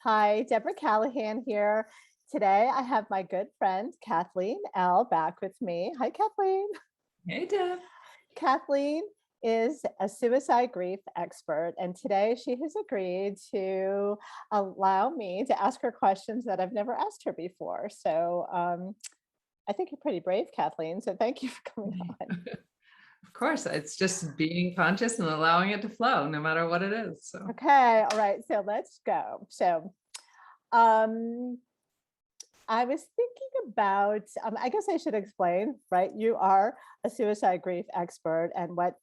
Hi, Deborah Callahan here. Today I have my good friend Kathleen Elle back with me. Hi, Kathleen. Hey, Deb. Kathleen is a suicide grief expert, and today she has agreed to allow me to ask her questions that I've never asked her before. I think you're pretty brave, Kathleen. So thank you for coming on. Of course, it's just being conscious and allowing it to flow, no matter what it is. So, Okay, all right. So let's go. Um, I was thinking about, I guess I should explain, right? You are a suicide grief expert, and what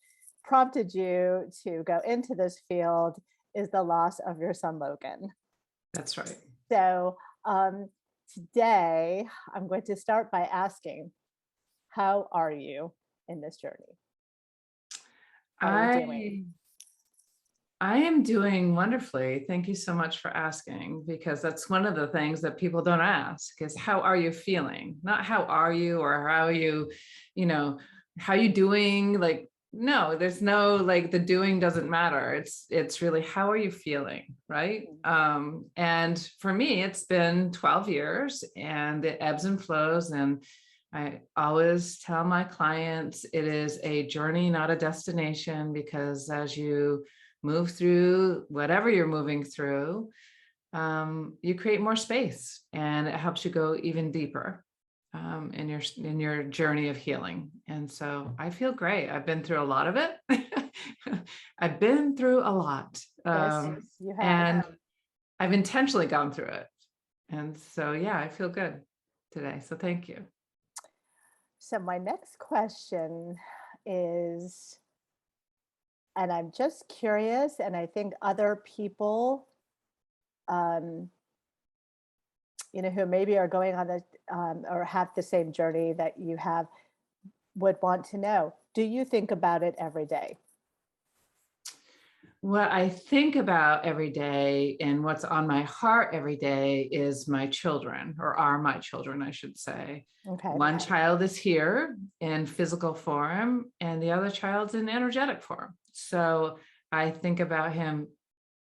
prompted you to go into this field is the loss of your son, Logan. that's right. So, today I'm going to start by asking, how are you in this journey? How are you doing? I I am doing wonderfully. Thank you so much for asking, because that's one of the things that people don't ask is how are you feeling? Not how are you or how are you, you know, how you doing? Like, no, there's no like the doing doesn't matter. It's really how are you feeling, right? Mm. And for me, it's been 12 years and it ebbs and flows. And I always tell my clients it is a journey, not a destination, because as you move through whatever you're moving through, you create more space and it helps you go even deeper in your journey of healing. And so I feel great. I've been through a lot of it. I've been through a lot. Yes, you have. And I've intentionally gone through it. And so, yeah, I feel good today. So thank you. So my next question is, and I'm just curious, and I think other people, um, who maybe are going on the or have the same journey that you have, would want to know: do you think about it every day? What I think about every day and what's on my heart every day is my children, or are my children, I should say. Okay. One child is here in physical form, and the other child's in energetic form. So I think about him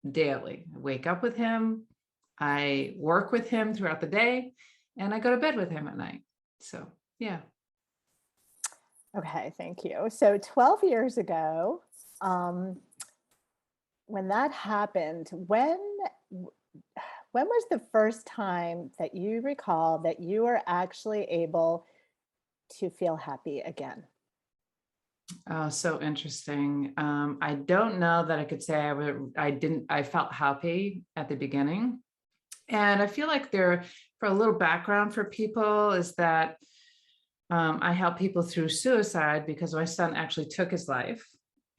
daily. I wake up with him, I work with him throughout the day, and I go to bed with him at night. So, yeah. Okay, thank you. So 12 years ago, um, when that happened, when was the first time that you recall that you were actually able to feel happy again? Oh, so interesting. I don't know that I could say I felt happy at the beginning. And I feel like for a little background for people, is that I help people through suicide because my son actually took his life.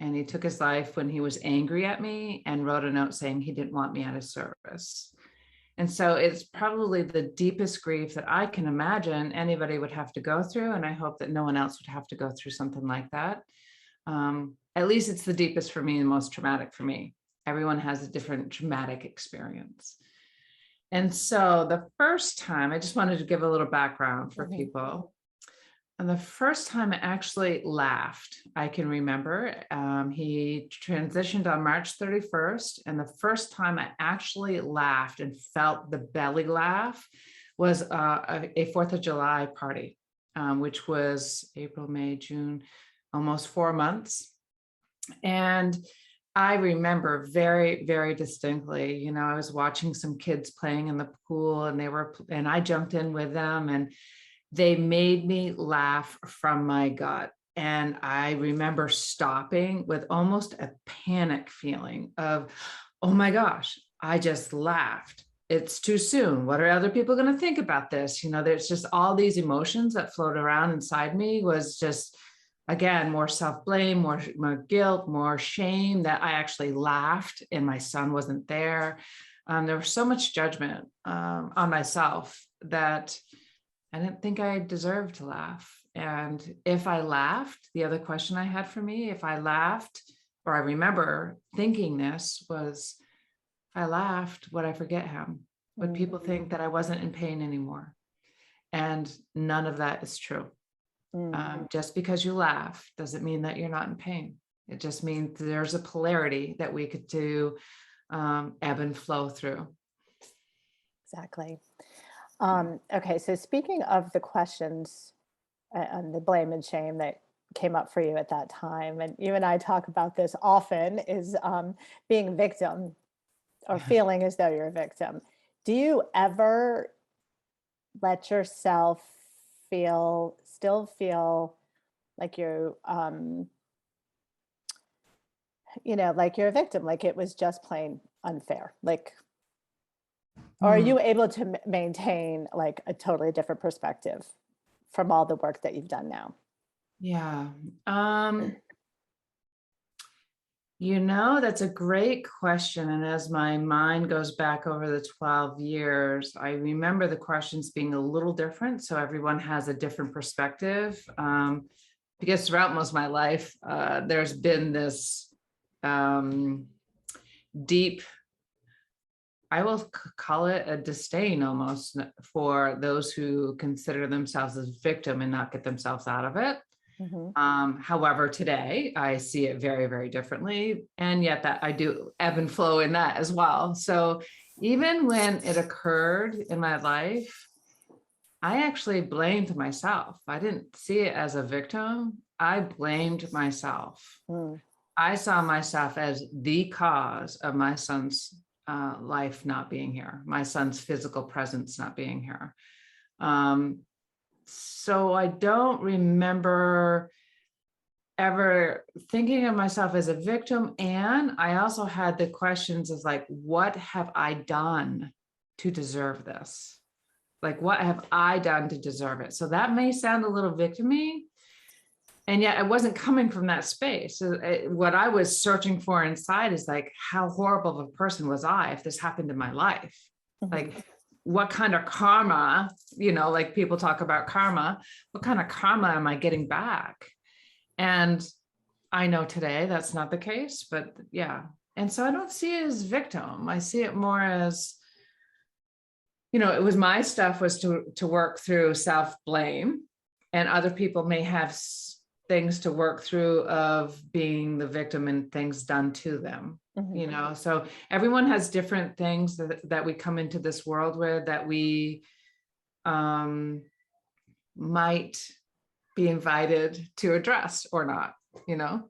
And he took his life when he was angry at me and wrote a note saying he didn't want me at his service. And so it's probably the deepest grief that I can imagine anybody would have to go through. And I hope that no one else would have to go through something like that. At least it's the deepest for me and most traumatic for me. Everyone has a different traumatic experience. And so the first time, I just wanted to give a little background for Mhm. people. And the first time I actually laughed, I can remember, he transitioned on March 31st. And the first time I actually laughed and felt the belly laugh was a 4th of July party, which was April, May, June, almost 4 months. And I remember very, very distinctly, I was watching some kids playing in the pool and I jumped in with them and they made me laugh from my gut. And I remember stopping with almost a panic feeling of, oh my gosh, I just laughed. It's too soon. What are other people going to think about this? There's just all these emotions that float around inside me. Was just, again, more self-blame, more guilt, more shame that I actually laughed and my son wasn't there. There was so much judgment on myself that I didn't think I deserved to laugh. And if I laughed, the other question I had for me, if I laughed, or I remember thinking this was, if I laughed, would I forget him? Would Mm, people think that I wasn't in pain anymore? And none of that is true. mm. Just because you laugh doesn't mean that you're not in pain. It just means there's a polarity that we could do ebb and flow through. Exactly. Yeah. Okay, so speaking of the questions and the blame and shame that came up for you at that time, and you and I talk about this often, is being a victim or Yes. feeling as though you're a victim. Do you ever let yourself still feel like like you're a victim, like it was just plain unfair? Like, or are Hmm. you able to maintain like a totally different perspective from all the work that you've done now? Yeah. Um, that's a great question. And as my mind goes back over the 12 years, I remember the questions being a little different. So everyone has a different perspective. Because throughout most of my life, there's been this um, deep, I will call it a disdain almost for those who consider themselves as victim and not get themselves out of it. Hmm. However, today I see it very, very differently. And yet that I do ebb and flow in that as well. So even when it occurred in my life, I actually blamed myself. I didn't see it as a victim. I blamed myself. Mm. I saw myself as the cause of my son's life not being here, my son's physical presence not being here. So I don't remember ever thinking of myself as a victim. And I also had the questions of like, what have I done to deserve this? Like, what have I done to deserve it? So that may sound a little victimy. And yet I wasn't coming from that space. So what I was searching for inside is like, how horrible of a person was I if this happened in my life? Mhm. Like, what kind of karma, like people talk about karma, what kind of karma am I getting back? And I know today that's not the case, but yeah. And so I don't see it as victim. I see it more as, it was my stuff was to work through self-blame, and other people may have things to work through of being the victim and things done to them. Mhm. So everyone has different things that we come into this world with that we might be invited to address or not, you know?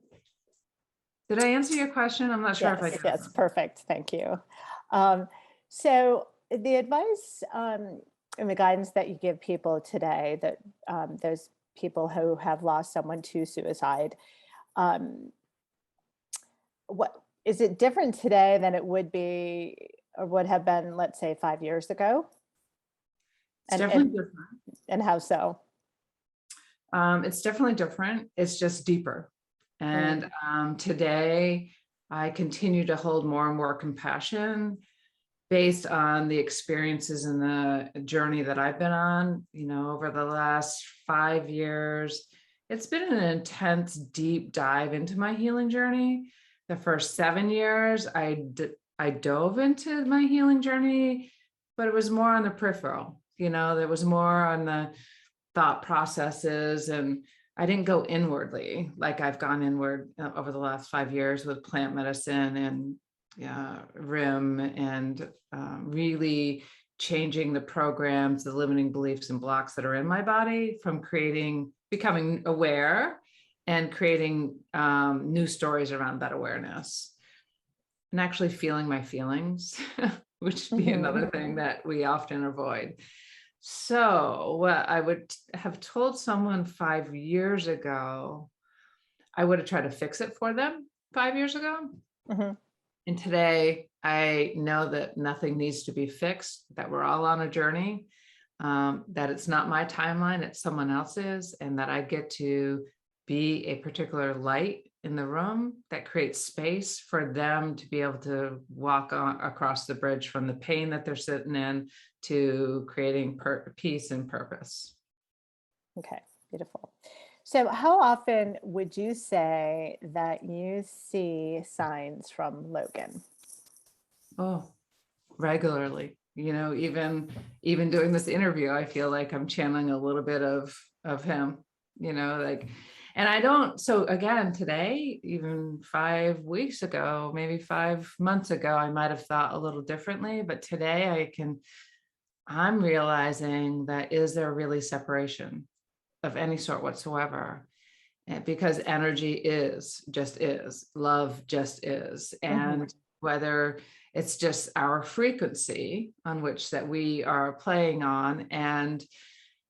Did I answer your question? I'm not sure if I Yes, did. yes, perfect. Thank you. Um, so the advice and the guidance that you give people today, that those people who have lost someone to suicide, um, what is it different today than it would be or would have been, let's say, 5 years ago? It's And and definitely different. and how so? It's definitely different. It's just deeper. Mm. And today, I continue to hold more and more compassion based on the experiences and the journey that I've been on, over the last 5 years. It's been an intense, deep dive into my healing journey. The first 7 years, I dove into my healing journey, but it was more on the peripheral. There was more on the thought processes, and I didn't go inwardly like I've gone inward over the last 5 years with plant medicine and RIM and really changing the programs, the limiting beliefs and blocks that are in my body, from becoming aware and creating new stories around that awareness, and actually feeling my feelings, which would be Mhm. another thing that we often avoid. So what I would have told someone 5 years ago, I would have tried to fix it for them 5 years ago. Mhm. And today I know that nothing needs to be fixed, that we're all on a journey, that it's not my timeline, it's someone else's, and that I get to be a particular light in the room that creates space for them to be able to walk across the bridge from the pain that they're sitting in to creating peace and purpose. Okay, beautiful. So, how often would you say that you see signs from Logan? Oh, regularly. Even doing this interview, I feel like I'm channeling a little bit of him, like, and I don't. So again, today, even 5 weeks ago, maybe 5 months ago, I might have thought a little differently, but today I can I'm realizing that is there really separation of any sort whatsoever? Because energy just is, love just is. Mhm. And whether it's just our frequency on which that we are playing on, and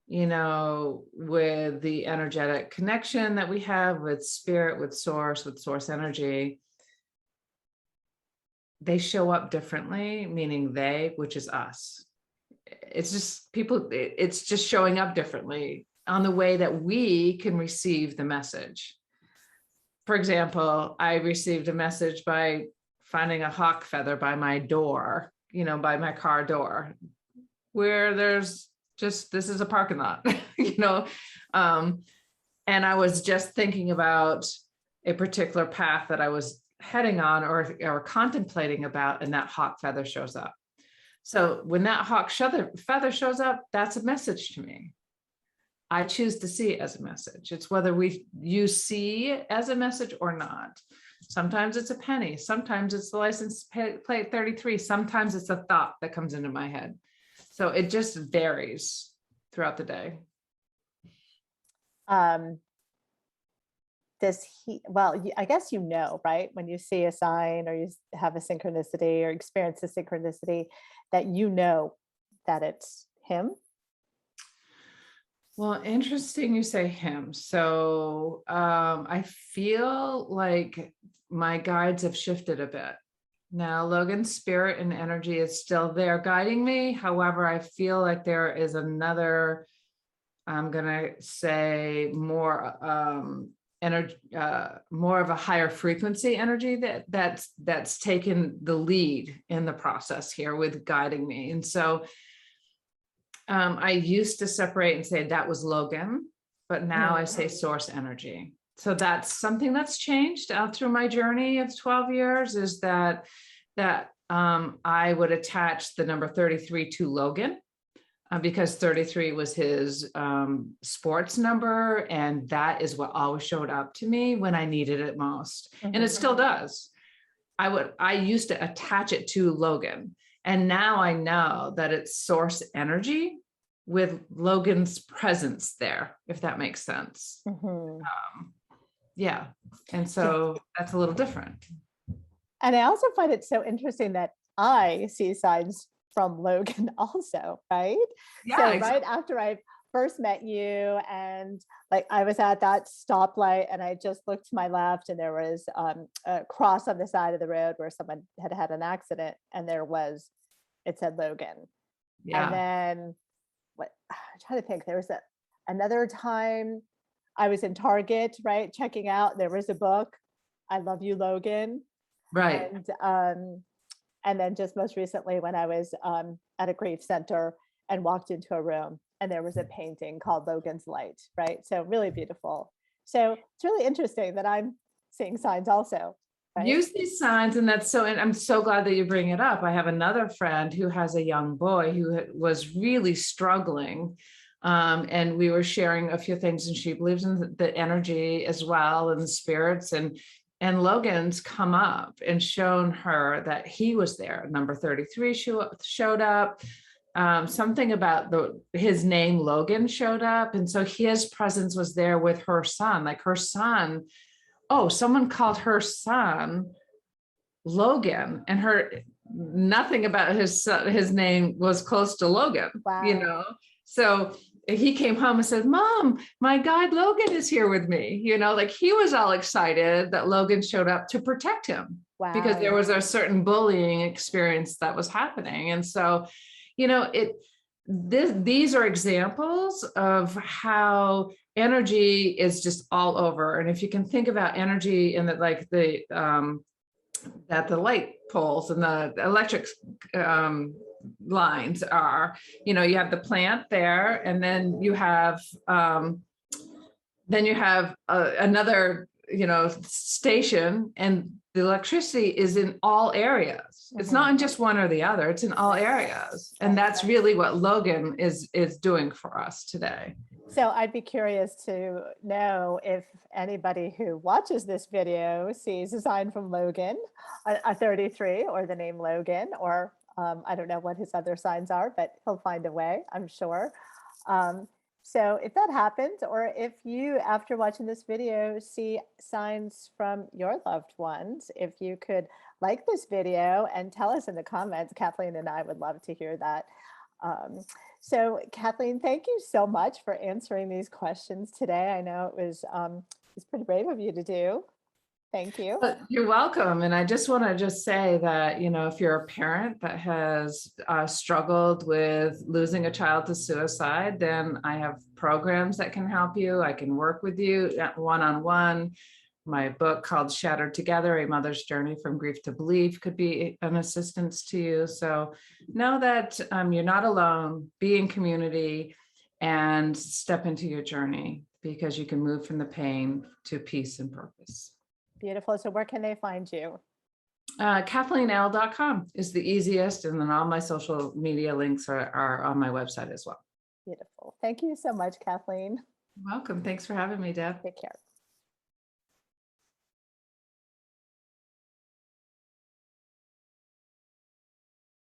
with the energetic connection that we have with spirit, with source energy, they show up differently, meaning they, which is us. It's just people, it's just showing up differently on the way that we can receive the message. For example, I received a message by finding a hawk feather by my door, by my car door, where there's just, this is a parking lot, and I was just thinking about a particular path that I was heading on or contemplating about, and that hawk feather shows up. So when that hawk feather shows up, that's a message to me. I choose to see it as a message. It's whether you see it as a message or not. Sometimes it's a penny. Sometimes it's the license plate 33. Sometimes it's a thought that comes into my head. So it just varies throughout the day. Um, I guess right? When you see a sign or you have a synchronicity or experience a synchronicity, that that it's him. Well, interesting you say him. So I feel like my guides have shifted a bit. Now, Logan's spirit and energy is still there guiding me. However, I feel like there is another, I'm going to say more energy, more of a higher frequency energy that's taken the lead in the process here with guiding me. And so I used to separate and say that was Logan, but now I say source energy. So that's something that's changed out through my journey of 12 years, is that I would attach the number 33 to Logan, because 33 was his sports number. And that is what always showed up to me when I needed it most. And it still does. I used to attach it to Logan. And now I know that it's source energy with Logan's presence there, if that makes sense. Yeah. And so that's a little different. And I also find it so interesting that I see signs from Logan also, right? Yeah, so exactly. Right after I first met you, and like I was at that stoplight and I just looked to my left and there was a cross on the side of the road where someone had had an accident, and it said Logan. Yeah. And then I'm trying to think, there was another time I was in Target, right, checking out, there was a book, I Love You, Logan. Right. And then just most recently when I was at a grief center and walked into a room and there was a painting called Logan's Light, right? So really beautiful. So it's really interesting that I'm seeing signs also. Right? Use these signs, and I'm so glad that you bring it up. I have another friend who has a young boy who was really struggling, and we were sharing a few things, and she believes in the energy as well and the spirits, and Logan's come up and shown her that he was there. Number 33 showed up. Something about his name Logan showed up, and so his presence was there with her son. Like her son, someone called her son Logan, and nothing about his name was close to Logan. Wow. So he came home and said, "Mom, my guide Logan is here with me." Like he was all excited that Logan showed up to protect him. Wow. Because there was a certain bullying experience that was happening. And so, these are examples of how energy is just all over. And if you can think about energy in that the light poles and the electric lines are, you have the plant there, and then you have another station, and the electricity is in all areas. It's not in just one or the other, it's in all areas. And that's really what Logan is doing for us today. So I'd be curious to know if anybody who watches this video sees a sign from Logan, a 33, or the name Logan, or I don't know what his other signs are, but he'll find a way, I'm sure. Um, so if that happens, or if you, after watching this video, see signs from your loved ones, if you could like this video and tell us in the comments, Kathleen and I would love to hear that. Um, so Kathleen, thank you so much for answering these questions today. I know it's pretty brave of you to do. Thank you. You're welcome. And I just want to just say that, if you're a parent that has struggled with losing a child to suicide, then I have programs that can help you. I can work with you one-on-one. My book called Shattered Together, A Mother's Journey from Grief to Belief could be an assistance to you. So know that you're not alone, be in community and step into your journey, because you can move from the pain to peace and purpose. Beautiful. So where can they find you? CathleenElle.com is the easiest. And then all my social media links are on my website as well. Beautiful. Thank you so much, Kathleen. Welcome. Thanks for having me, Deb. Take care.